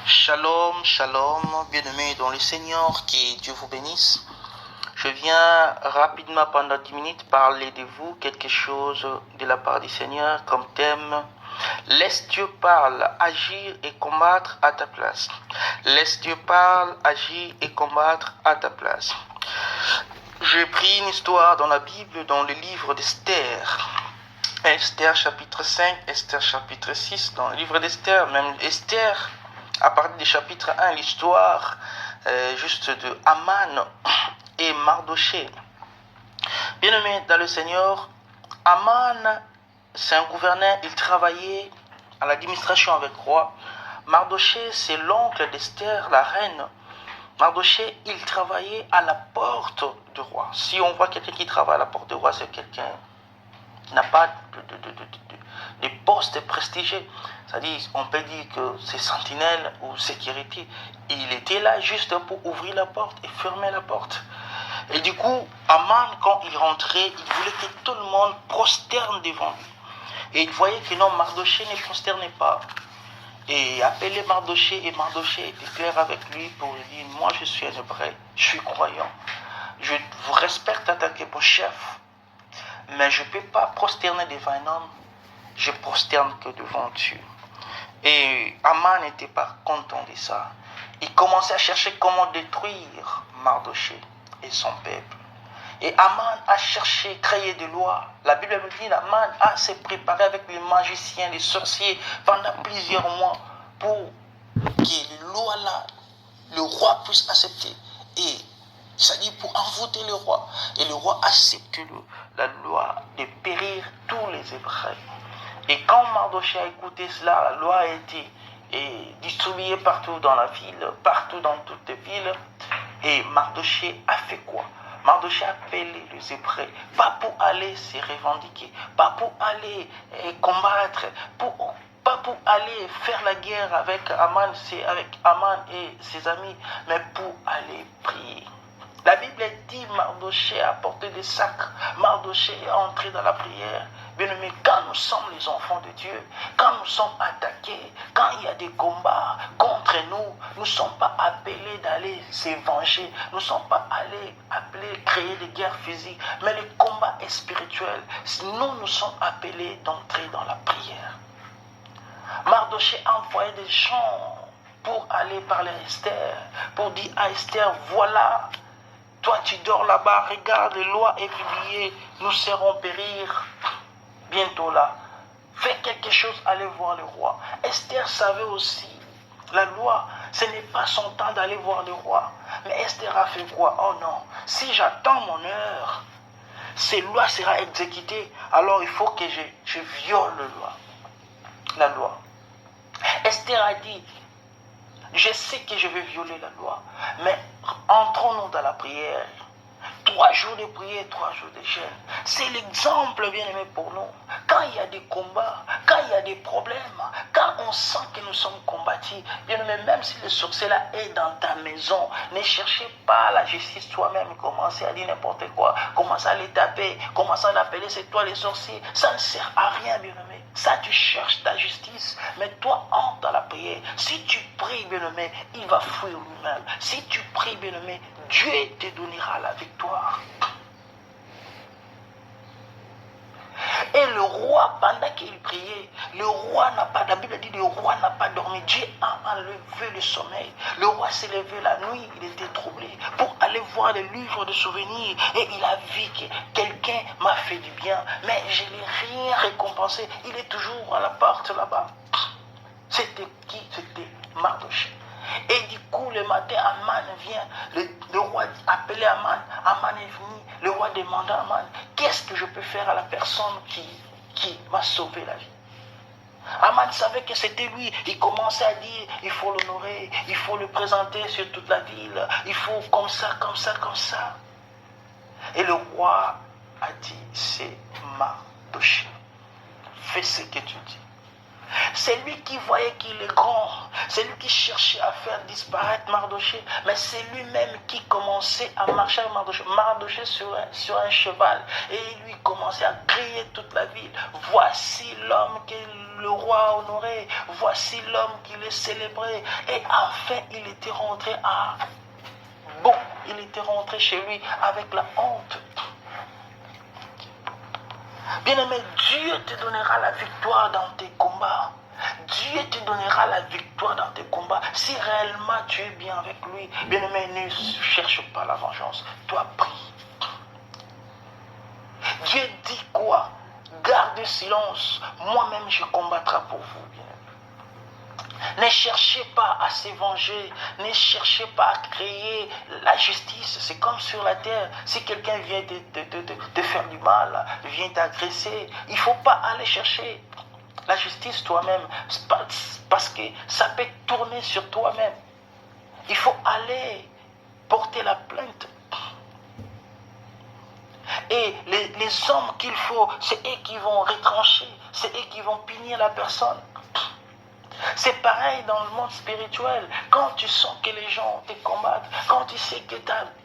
Shalom, shalom, bien-aimés dans le Seigneur, que Dieu vous bénisse. Je viens rapidement pendant 10 minutes parler de vous quelque chose de la part du Seigneur comme thème. Laisse Dieu parler, agir et combattre à ta place. Laisse Dieu parler, agir et combattre à ta place. J'ai pris une histoire dans la Bible, dans le livre d'Esther. Esther chapitre 5, Esther chapitre 6, dans le livre d'Esther, même Esther, à partir du chapitre 1, l'histoire juste de Aman et Mardoché. Bien-aimé dans le Seigneur, Aman, c'est un gouverneur, il travaillait à l'administration avec le roi. Mardoché, c'est l'oncle d'Esther, la reine. Mardoché, il travaillait à la porte du roi. Si on voit quelqu'un qui travaille à la porte du roi, c'est quelqu'un qui n'a pas de poste prestigieux. C'est-à-dire, on peut dire que c'est sentinelle ou sécurité. Et il était là juste pour ouvrir la porte et fermer la porte. Et du coup, Aman, quand il rentrait, il voulait que tout le monde prosterne devant lui. Et il voyait que non, Mardoché ne prosternait pas. Et il appelait Mardoché, et Mardoché était clair avec lui pour lui dire, moi je suis un hébreu, je suis croyant. Je vous respecte en tant que mon chef. Mais je ne peux pas prosterner devant un homme, je prosterne que devant Dieu. Et Aman n'était pas content de ça. Il commençait à chercher comment détruire Mardoché et son peuple. Et Aman a cherché, créer des lois. La Bible me dit qu'Aman a s'est préparé avec les magiciens, les sorciers pendant plusieurs mois pour que les lois-là, le roi puisse accepter. Et c'est-à-dire pour envoûter le roi. Et le roi accepte la loi de périr tous les Hébreux. Et quand Mardoché a écouté cela, la loi a été distribuée partout dans la ville, partout dans toutes les villes. Et Mardoché a fait quoi? Mardoché a appelé les Hébreux, pas pour aller se revendiquer, pas pour aller combattre, pas pour aller faire la guerre avec Aman et ses amis, mais pour aller prier. La Bible dit Mardoché a porté des sacs, Mardoché est entré dans la prière. Bien-aimés, quand nous sommes les enfants de Dieu, quand nous sommes attaqués, quand il y a des combats contre nous, nous ne sommes pas appelés d'aller se venger, nous ne sommes pas appelés à créer des guerres physiques, mais le combat est spirituel. Nous sommes appelés d'entrer dans la prière. Mardoché a envoyé des gens pour aller parler à Esther, pour dire à Esther, voilà, toi tu dors là-bas, regarde, les lois est publiée, nous serons périr bientôt là. Fais quelque chose, allez voir le roi. Esther savait aussi, la loi, ce n'est pas son temps d'aller voir le roi. Mais Esther a fait quoi? Oh non, si j'attends mon heure, ces lois seront exécutées, alors il faut que je viole la loi. Esther a dit, je sais que je vais violer la loi, mais entrons-nous dans la prière. 3 jours de prière, 3 jours de jeûne. C'est l'exemple bien aimé pour nous. Quand il y a des combats, quand il y a des problèmes, quand on sent que nous sommes combattus, bien aimé, même si le sorcier-là est dans ta maison, ne cherchez pas la justice toi-même, commencez à dire n'importe quoi, commencez à les taper, commencez à l'appeler, c'est toi les sorciers. Ça ne sert à rien, bien aimé. Ça, tu cherches ta justice, mais toi, entre dans la prière. Si tu pries, bien aimé, il va fuir lui-même. Si tu pries, bien aimé, Dieu te donnera la victoire. Et le roi, pendant qu'il priait, le roi n'a pas, la Bible dit, le roi n'a pas dormi. Dieu a enlevé le sommeil. Le roi s'est levé la nuit, il était troublé pour aller voir les livres de souvenirs. Et il a vu que quelqu'un m'a fait du bien, mais je n'ai rien récompensé. Il est toujours à la porte là-bas. C'était qui? C'était Mardoché. Et du coup, le matin, Aman vient. Le roi appelait Aman. Aman est venu. Le roi demanda à Aman, qu'est-ce que je peux faire à la personne qui m'a sauvé la vie? Aman savait que c'était lui. Il commençait à dire, il faut l'honorer, il faut le présenter sur toute la ville, il faut comme ça, comme ça, comme ça. Et le roi a dit, c'est Mardoché. Fais ce que tu dis. C'est lui qui voyait qu'il est grand. C'est lui qui cherchait à faire disparaître Mardochée. Mais c'est lui-même qui commençait à marcher avec Mardochée. Mardochée sur un cheval. Et il lui commençait à crier toute la ville. Voici l'homme que le roi a honoré. Voici l'homme qu'il est célébré. Et enfin, il était rentré à... Bon, il était rentré chez lui avec la honte. Bien-aimé, Dieu te donnera la victoire dans tes combats. Dieu te donnera la victoire dans tes combats. Si réellement tu es bien avec lui, bien-aimé, ne cherche pas la vengeance. Toi, prie. Dieu dit quoi? Garde silence. Moi-même, je combattrai pour vous, bien-aimé. Ne cherchez pas à se venger. Ne cherchez pas à créer la justice. C'est comme sur la terre. Si quelqu'un vient te faire du mal, vient t'agresser, il ne faut pas aller chercher la justice toi-même. Parce que ça peut tourner sur toi-même. Il faut aller porter la plainte. Et les hommes qu'il faut, c'est eux qui vont retrancher. C'est eux qui vont punir la personne. C'est pareil dans le monde spirituel. Quand tu sens que les gens te combattent, quand tu sais que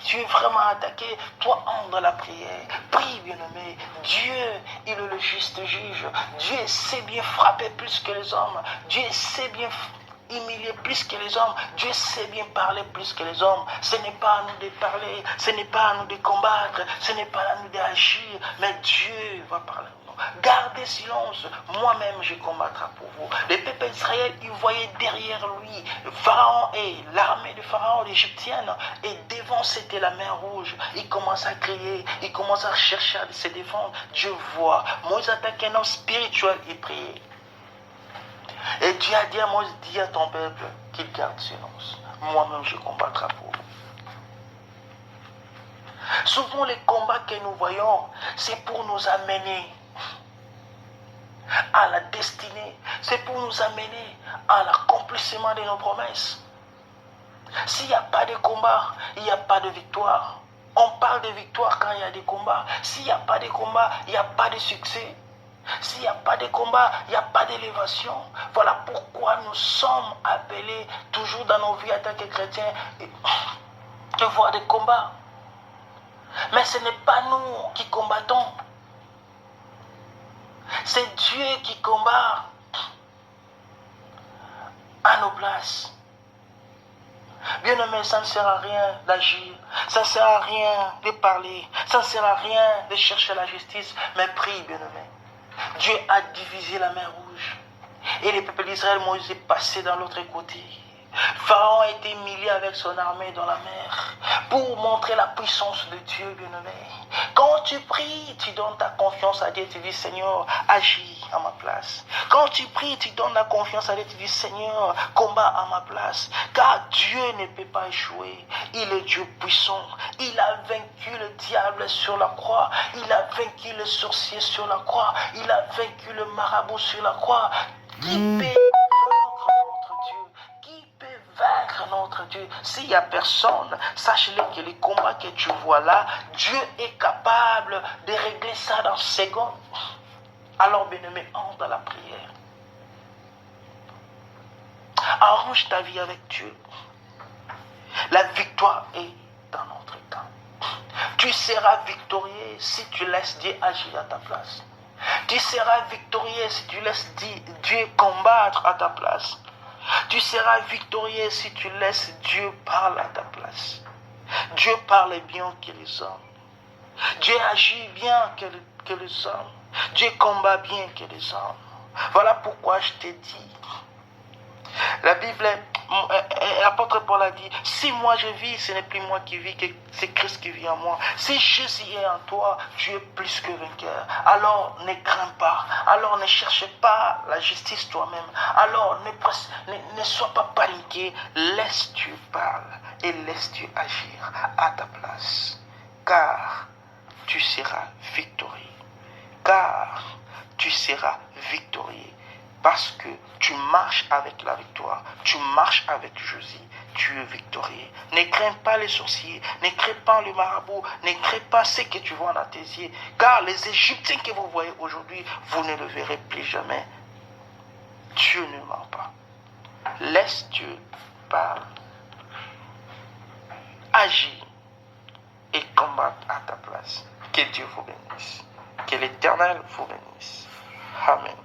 tu es vraiment attaqué, toi entre dans la prière. Prie, bien-aimé. Dieu, il est le juste juge. Dieu sait bien frapper plus que les hommes. Dieu sait bien humilier plus que les hommes. Dieu sait bien parler plus que les hommes. Ce n'est pas à nous de parler, ce n'est pas à nous de combattre, ce n'est pas à nous d'agir, mais Dieu va parler. Gardez silence, moi-même je combattrai pour vous. Le peuple d'Israël, il voyait derrière lui Pharaon et l'armée de Pharaon, l'égyptienne, et devant c'était la mer rouge. Il commence à crier, il commence à chercher à se défendre. Dieu voit, Moïse attaque un homme spirituel et prie. Et Dieu a dit à Moïse, dis à ton peuple qu'il garde silence. Moi-même je combattrai pour vous. Souvent les combats que nous voyons, c'est pour nous amener à la destinée, c'est pour nous amener à l'accomplissement de nos promesses. S'il n'y a pas de combat, il n'y a pas de victoire. On parle de victoire quand il y a des combats. S'il n'y a pas de combat, il n'y a pas de succès. S'il n'y a pas de combat, il n'y a pas d'élévation. Voilà pourquoi nous sommes appelés toujours dans nos vies en tant que chrétiens de voir des combats. Mais ce n'est pas nous qui combattons. C'est Dieu qui combat à nos places. Bien-aimé, ça ne sert à rien d'agir. Ça ne sert à rien de parler. Ça ne sert à rien de chercher la justice. Mais prie, bien-aimé. Dieu a divisé la mer rouge. Et le peuple d'Israël, Moïse est passé dans l'autre côté. Pharaon a été humilié avec son armée dans la mer pour montrer la puissance de Dieu, bien-aimé. Quand tu pries, tu donnes ta confiance à Dieu, tu dis Seigneur, agis à ma place. Quand tu pries, tu donnes la confiance à Dieu, tu dis Seigneur, combat à ma place. Car Dieu ne peut pas échouer. Il est Dieu puissant. Il a vaincu le diable sur la croix. Il a vaincu le sorcier sur la croix. Il a vaincu le marabout sur la croix. Qui peut vaincre notre Dieu? S'il n'y a personne, sache-le que les combats que tu vois là, Dieu est capable de régler ça dans secondes. Alors, bien-aimé, entre dans la prière. Arrange ta vie avec Dieu. La victoire est dans notre camp. Tu seras victorieux si tu laisses Dieu agir à ta place. Tu seras victorieux si tu laisses Dieu combattre à ta place. Tu seras victorieux si tu laisses Dieu parler à ta place. Dieu parle bien que les hommes. Dieu agit bien que les hommes. Dieu combat bien que les hommes. Voilà pourquoi je te dis. La Bible, l'apôtre Paul a dit, si moi je vis, ce n'est plus moi qui vis, que c'est Christ qui vit en moi. Si Jésus est en toi, tu es plus que vainqueur. Alors ne crains pas. Alors ne cherche pas la justice toi-même. Alors ne sois pas paniqué. Laisse Dieu parler et laisse Dieu agir à ta place. Car tu seras victorieux. Car tu seras victorieux. Parce que tu marches avec la victoire, tu marches avec Jésus, tu es victorieux. Ne crains pas les sorciers, ne crains pas le marabout, ne crains pas ce que tu vois dans tes yeux. Car les Égyptiens que vous voyez aujourd'hui, vous ne le verrez plus jamais. Dieu ne ment pas. Laisse Dieu parler, agir et combattre à ta place. Que Dieu vous bénisse. Que l'Éternel vous bénisse. Amen.